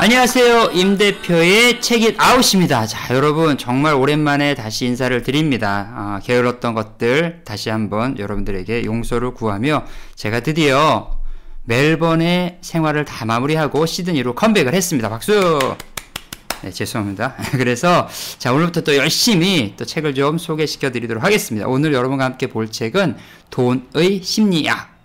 안녕하세요. 임 대표의 책잇 아웃입니다. 자, 여러분 정말 오랜만에 다시 인사를 드립니다. 게을렀던 것들 다시 한번 여러분들에게 용서를 구하며 제가 드디어 멜번의 생활을 다 마무리하고 시드니로 컴백을 했습니다. 박수! 네, 죄송합니다. 그래서 자, 오늘부터 또 열심히 또 책을 좀 소개시켜 드리도록 하겠습니다. 오늘 여러분과 함께 볼 책은 돈의 심리학,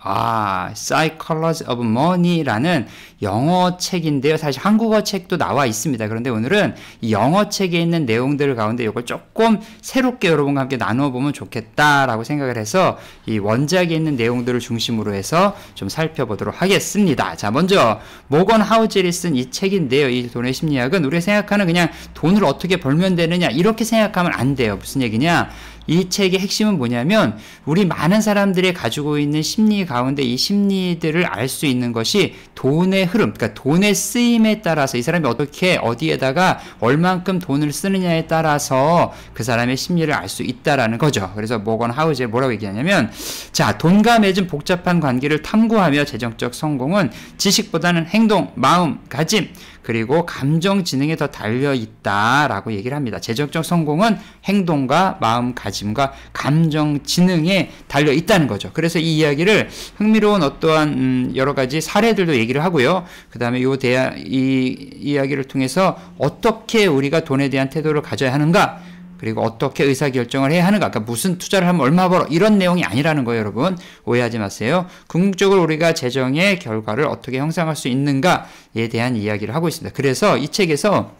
Psychology of Money라는 영어 책인데요. 사실 한국어 책도 나와 있습니다. 그런데 오늘은 이 영어 책에 있는 내용들 가운데 이걸 조금 새롭게 여러분과 함께 나눠보면 좋겠다라고 생각을 해서 이 원작에 있는 내용들을 중심으로 해서 좀 살펴보도록 하겠습니다. 자, 먼저 모건 하우젤이 쓴 이 책인데요. 이 돈의 심리학은 우리가 생각하는 그냥 돈을 어떻게 벌면 되느냐 이렇게 생각하면 안 돼요. 무슨 얘기냐? 이 책의 핵심은 뭐냐면 우리 많은 사람들이 가지고 있는 심리 가운데 이 심리들을 알 수 있는 것이 돈의 흐름, 그러니까 돈의 쓰임에 따라서 이 사람이 어떻게 어디에다가 얼만큼 돈을 쓰느냐에 따라서 그 사람의 심리를 알 수 있다라는 거죠. 그래서 모건 하우젤 뭐라고 얘기하냐면, 자, 돈과 맺은 복잡한 관계를 탐구하며 재정적 성공은 지식보다는 행동, 마음가짐, 그리고 감정지능에 더 달려있다라고 얘기를 합니다. 재정적 성공은 행동과 마음가짐과 감정지능에 달려있다는 거죠. 그래서 이 이야기를 흥미로운 어떠한 여러가지 사례들도 얘기를 하고요. 그 다음에 이 이야기를 통해서 어떻게 우리가 돈에 대한 태도를 가져야 하는가, 그리고 어떻게 의사결정을 해야 하는가, 그러니까 무슨 투자를 하면 얼마 벌어, 이런 내용이 아니라는 거예요. 여러분 오해하지 마세요. 궁극적으로 우리가 재정의 결과를 어떻게 형성할 수 있는가에 대한 이야기를 하고 있습니다. 그래서 이 책에서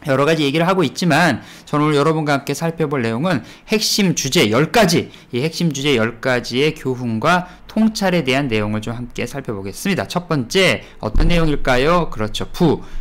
여러 가지 얘기를 하고 있지만 저는 오늘 여러분과 함께 살펴볼 내용은 핵심 주제 10가지, 이 핵심 주제 10가지의 교훈과 통찰에 대한 내용을 좀 함께 살펴보겠습니다. 첫 번째, 어떤 내용일까요? 그렇죠.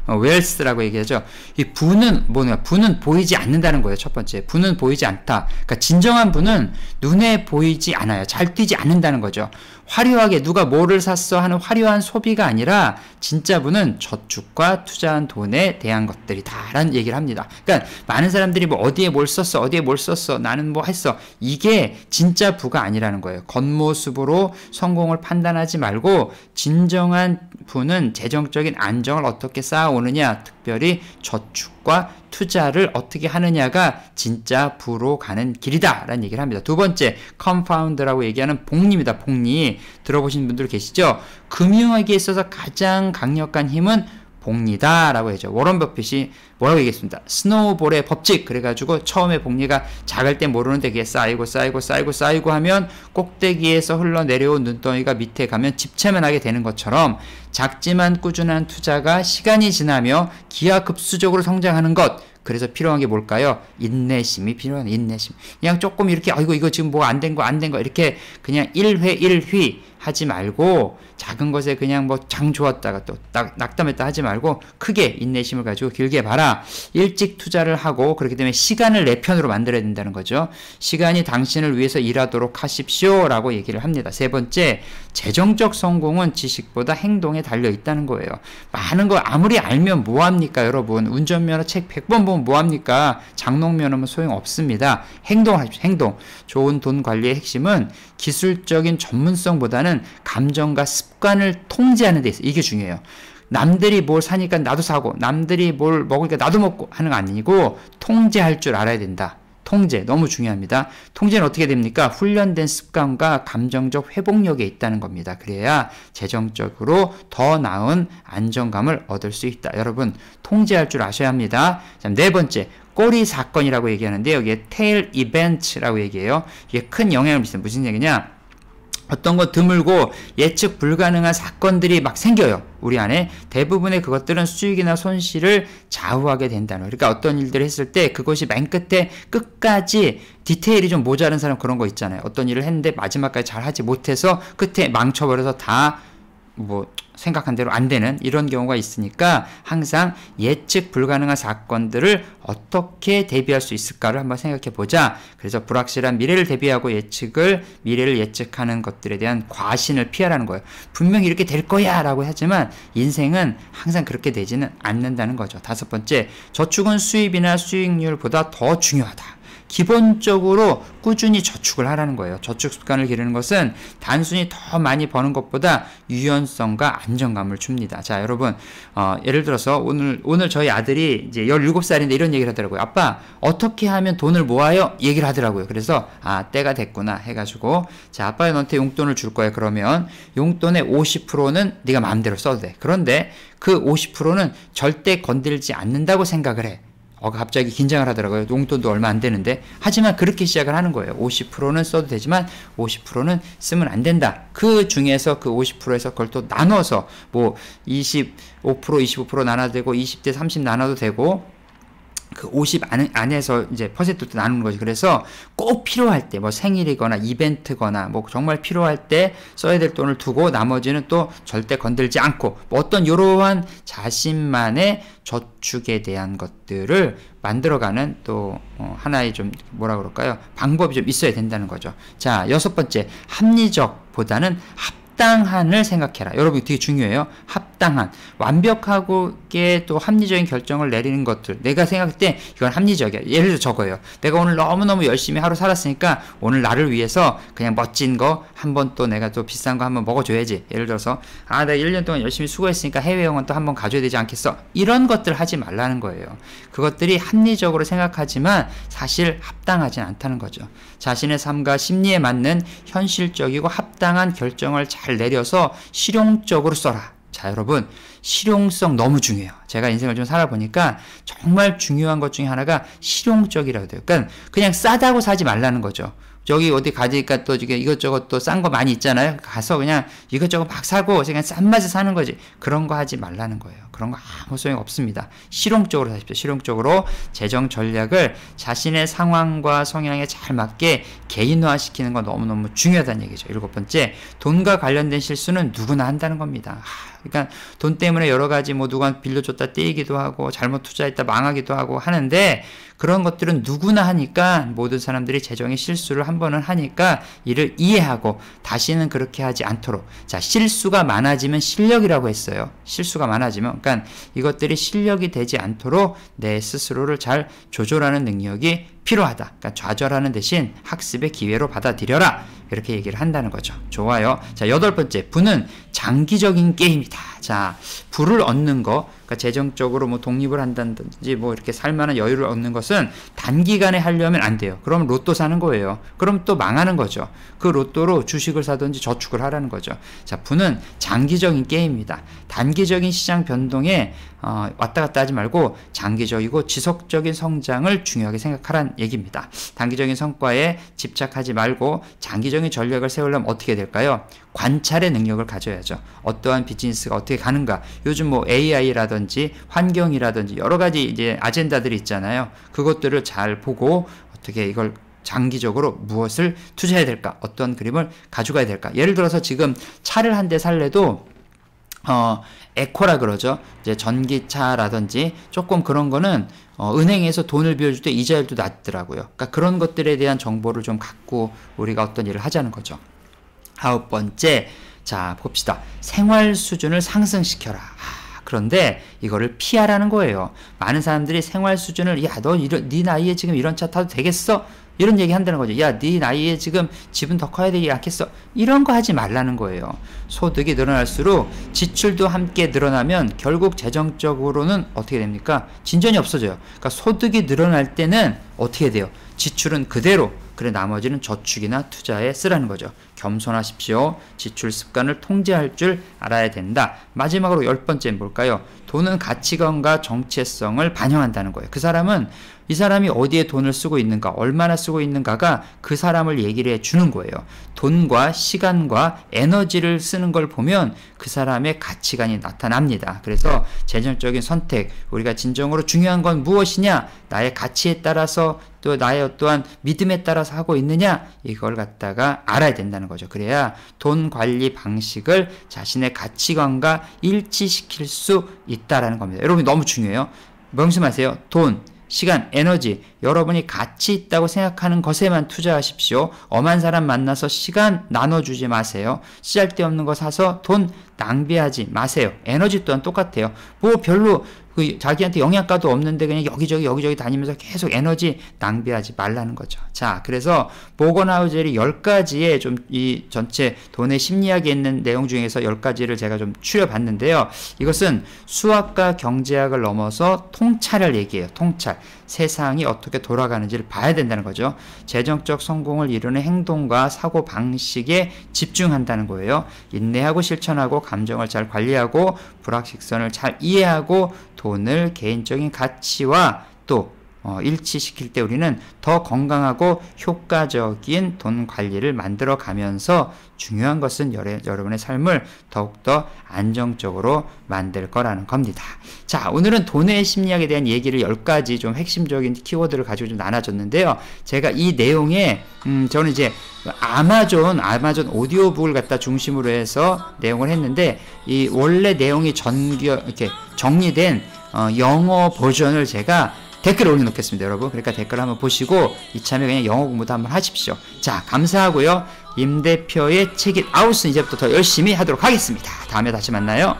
웰스라고 얘기하죠. 이 부는 뭐냐? 부는 보이지 않는다는 거예요. 첫 번째, 부는 보이지 않다. 그러니까 진정한 부는 눈에 보이지 않아요. 잘 뛰지 않는다는 거죠. 화려하게 누가 뭐를 샀어 하는 화려한 소비가 아니라 진짜 부는 저축과 투자한 돈에 대한 것들이다라는 얘기를 합니다. 그러니까 많은 사람들이 뭐 어디에 뭘 썼어, 어디에 뭘 썼어, 나는 뭐 했어, 이게 진짜 부가 아니라는 거예요. 겉모습으로 성공을 판단하지 말고 진정한 부는 재정적인 안정을 어떻게 쌓아오느냐, 특별히 저축과 투자를 어떻게 하느냐가 진짜 부로 가는 길이다 라는 얘기를 합니다. 두 번째, 컴파운드라고 얘기하는 복리입니다. 복리 들어보신 분들 계시죠? 금융하기에 있어서 가장 강력한 힘은 복리다 라고 하죠. 워런 버핏이 뭐라고 얘기했습니다. 스노우볼의 법칙, 그래가지고 처음에 복리가 작을 때 모르는데 그게 쌓이고 하면 꼭대기에서 흘러내려온 눈덩이가 밑에 가면 집채만하게 되는 것처럼 작지만 꾸준한 투자가 시간이 지나며 기하급수적으로 성장하는 것, 그래서 필요한 게 뭘까요? 인내심이 필요한 인내심. 그냥 조금 이렇게 아이고 이거 지금 뭐 안 된 거 이렇게 그냥 1회 1휘 하지 말고 작은 것에 그냥 뭐 장 좋았다가 또 낙담했다 하지 말고 크게 인내심을 가지고 길게 봐라. 일찍 투자를 하고 그렇기 때문에 시간을 내 편으로 만들어야 된다는 거죠. 시간이 당신을 위해서 일하도록 하십시오 라고 얘기를 합니다. 세 번째, 재정적 성공은 지식보다 행동에 달려 있다는 거예요. 많은 거 아무리 알면 뭐합니까 여러분. 운전면허 책 100번 보면 뭐합니까. 장롱면허면 소용없습니다. 행동하십시오. 행동. 좋은 돈 관리의 핵심은 기술적인 전문성보다는 감정과 습관을 통제하는 데 있어요. 이게 중요해요. 남들이 뭘 사니까 나도 사고, 남들이 뭘 먹으니까 나도 먹고 하는 거 아니고 통제할 줄 알아야 된다. 통제 너무 중요합니다. 통제는 어떻게 됩니까? 훈련된 습관과 감정적 회복력에 있다는 겁니다. 그래야 재정적으로 더 나은 안정감을 얻을 수 있다. 여러분 통제할 줄 아셔야 합니다. 자, 네 번째, 꼬리 사건이라고 얘기하는데 여기에 테일 이벤트라고 얘기해요. 이게 큰 영향을 미치는, 무슨 얘기냐? 어떤 거 드물고 예측 불가능한 사건들이 막 생겨요. 우리 안에 대부분의 그것들은 수익이나 손실을 좌우하게 된다는, 그러니까 어떤 일들을 했을 때 그것이 맨 끝까지 디테일이 좀 모자란 사람, 그런 거 있잖아요. 어떤 일을 했는데 마지막까지 잘 하지 못해서 끝에 망쳐버려서 다 뭐 생각한 대로 안 되는 이런 경우가 있으니까 항상 예측 불가능한 사건들을 어떻게 대비할 수 있을까를 한번 생각해 보자. 그래서 불확실한 미래를 대비하고 미래를 예측하는 것들에 대한 과신을 피하라는 거예요. 분명히 이렇게 될 거야 라고 하지만 인생은 항상 그렇게 되지는 않는다는 거죠. 다섯 번째, 저축은 수입이나 수익률보다 더 중요하다. 기본적으로 꾸준히 저축을 하라는 거예요. 저축 습관을 기르는 것은 단순히 더 많이 버는 것보다 유연성과 안정감을 줍니다. 자, 여러분, 예를 들어서 오늘 저희 아들이 이제 17살인데 이런 얘기를 하더라고요. 아빠, 어떻게 하면 돈을 모아요? 얘기를 하더라고요. 그래서, 때가 됐구나 해가지고, 자, 아빠가 너한테 용돈을 줄 거야. 그러면 용돈의 50%는 네가 마음대로 써도 돼. 그런데 그 50%는 절대 건들지 않는다고 생각을 해. 갑자기 긴장을 하더라고요. 용돈도 얼마 안 되는데. 하지만 그렇게 시작을 하는 거예요. 50%는 써도 되지만 50%는 쓰면 안 된다. 그 중에서 그 50%에서 그걸 또 나눠서 뭐 25%, 25% 나눠도 되고 20대 30 나눠도 되고 그 50 안에서 이제 퍼센트도 나누는 거지. 그래서 꼭 필요할 때, 뭐 생일이거나 이벤트거나 뭐 정말 필요할 때 써야 될 돈을 두고 나머지는 또 절대 건들지 않고 뭐 어떤 이러한 자신만의 저축에 대한 것들을 만들어가는 또 하나의 좀 뭐라 그럴까요? 방법이 좀 있어야 된다는 거죠. 자, 6번째, 합리적보다는 합당한을 생각해라. 여러분 되게 중요해요. 합당한. 완벽하게 또 합리적인 결정을 내리는 것들. 내가 생각할 때 이건 합리적이야. 예를 들어 저거예요. 내가 오늘 너무너무 열심히 하루 살았으니까 오늘 나를 위해서 그냥 멋진 거 한번 또 내가 또 비싼 거 한번 먹어줘야지. 예를 들어서 내가 1년 동안 열심히 수고했으니까 해외여행은 또 한번 가줘야 되지 않겠어. 이런 것들 하지 말라는 거예요. 그것들이 합리적으로 생각하지만 사실 합당하진 않다는 거죠. 자신의 삶과 심리에 맞는 현실적이고 합당한 결정을 잘 내려서 실용적으로 써라. 자, 여러분, 실용성 너무 중요해요. 제가 인생을 좀 살아보니까 정말 중요한 것 중에 하나가 실용적이라고 돼요. 그러니까 그냥 싸다고 사지 말라는 거죠. 저기 어디 가니까 또 이것저것 또 싼 거 많이 있잖아요. 가서 그냥 이것저것 막 사고 그냥 싼 맛에 사는 거지. 그런 거 하지 말라는 거예요. 그런 거 아무 소용 없습니다. 실용적으로 사십시오. 실용적으로 재정 전략을 자신의 상황과 성향에 잘 맞게 개인화시키는 건 너무너무 중요하다는 얘기죠. 7번째, 돈과 관련된 실수는 누구나 한다는 겁니다. 그러니까 돈 때문에 여러 가지 뭐 누가 빌려줬다 떼이기도 하고 잘못 투자했다 망하기도 하고 하는데 그런 것들은 누구나 하니까 모든 사람들이 재정의 실수를 한 번은 하니까 이를 이해하고 다시는 그렇게 하지 않도록. 자, 실수가 많아지면 실력이라고 했어요. 실수가 많아지면 그러니까 이것들이 실력이 되지 않도록 내 스스로를 잘 조절하는 능력이 필요하다. 그러니까 좌절하는 대신 학습의 기회로 받아들여라. 이렇게 얘기를 한다는 거죠. 좋아요. 자, 8번째, 부는 장기적인 게임이다. 자, 부를 얻는 거, 그러니까 재정적으로 뭐 독립을 한다든지 뭐 이렇게 살만한 여유를 얻는 것은 단기간에 하려면 안 돼요. 그럼 로또 사는 거예요. 그럼 또 망하는 거죠. 그 로또로 주식을 사든지 저축을 하라는 거죠. 자, 부는 장기적인 게임입니다. 단기적인 시장 변동에 왔다 갔다 하지 말고 장기적이고 지속적인 성장을 중요하게 생각하라는 얘기입니다. 단기적인 성과에 집착하지 말고 장기적인 전략을 세우려면 어떻게 될까요? 관찰의 능력을 가져야죠. 어떠한 비즈니스가 어떻게 가는가. 요즘 뭐 AI라든지 환경이라든지 여러 가지 이제 아젠다들이 있잖아요. 그것들을 잘 보고 어떻게 이걸 장기적으로 무엇을 투자해야 될까? 어떤 그림을 가져가야 될까? 예를 들어서 지금 차를 한 대 살래도 에코라 그러죠. 이제 전기차라든지 조금 그런 거는 은행에서 돈을 빌려줄 때 이자율도 낮더라고요. 그러니까 그런 것들에 대한 정보를 좀 갖고 우리가 어떤 일을 하자는 거죠. 9번째, 자 봅시다. 생활 수준을 상승시켜라. 그런데 이거를 피하라는 거예요. 많은 사람들이 생활 수준을 너 네 나이에 지금 이런 차 타도 되겠어? 이런 얘기 한다는 거죠. 야, 네 나이에 지금 집은 더 커야 되지 않겠어? 이런 거 하지 말라는 거예요. 소득이 늘어날수록 지출도 함께 늘어나면 결국 재정적으로는 어떻게 됩니까? 진전이 없어져요. 그러니까 소득이 늘어날 때는 어떻게 돼요? 지출은 그대로, 그래 나머지는 저축이나 투자에 쓰라는 거죠. 겸손하십시오. 지출 습관을 통제할 줄 알아야 된다. 마지막으로 10번째는 뭘까요? 돈은 가치관과 정체성을 반영한다는 거예요. 이 사람이 어디에 돈을 쓰고 있는가, 얼마나 쓰고 있는가가 그 사람을 얘기를 해주는 거예요. 돈과 시간과 에너지를 쓰는 걸 보면 그 사람의 가치관이 나타납니다. 그래서 재정적인 선택, 우리가 진정으로 중요한 건 무엇이냐, 나의 가치에 따라서 또 나의 어떠한 믿음에 따라서 하고 있느냐, 이걸 갖다가 알아야 된다는 거죠. 그래야 돈 관리 방식을 자신의 가치관과 일치시킬 수 있다라는 겁니다. 여러분 너무 중요해요. 명심하세요. 돈, 시간, 에너지 여러분이 가치 있다고 생각하는 것에만 투자하십시오. 엄한 사람 만나서 시간 나눠주지 마세요. 쓰잘데없는 거 사서 돈 낭비하지 마세요. 에너지 또한 똑같아요. 뭐 별로 자기한테 영양가도 없는데 그냥 여기저기 다니면서 계속 에너지 낭비하지 말라는 거죠. 자, 그래서 보건하우젤이 10가지의 좀 이 전체 돈의 심리학에 있는 내용 중에서 10가지를 제가 좀 추려봤는데요. 이것은 수학과 경제학을 넘어서 통찰을 얘기해요. 통찰. 세상이 어떻게 돌아가는지를 봐야 된다는 거죠. 재정적 성공을 이루는 행동과 사고 방식에 집중한다는 거예요. 인내하고 실천하고 감정을 잘 관리하고 불확실성을 잘 이해하고 돈을 개인적인 가치와 또 일치시킬 때 우리는 더 건강하고 효과적인 돈 관리를 만들어 가면서 중요한 것은 여러분의 삶을 더욱더 안정적으로 만들 거라는 겁니다. 자, 오늘은 돈의 심리학에 대한 얘기를 10가지 좀 핵심적인 키워드를 가지고 좀 나눠줬는데요. 제가 이 내용에 저는 이제 아마존 오디오북을 갖다 중심으로 해서 내용을 했는데 이 원래 내용이 이렇게 정리된 영어 버전을 제가 댓글 올려놓겠습니다, 여러분. 그러니까 댓글 한번 보시고 이참에 그냥 영어 공부도 한번 하십시오. 자, 감사하고요. 임 대표의 책잇 아웃은 이제부터 더 열심히 하도록 하겠습니다. 다음에 다시 만나요.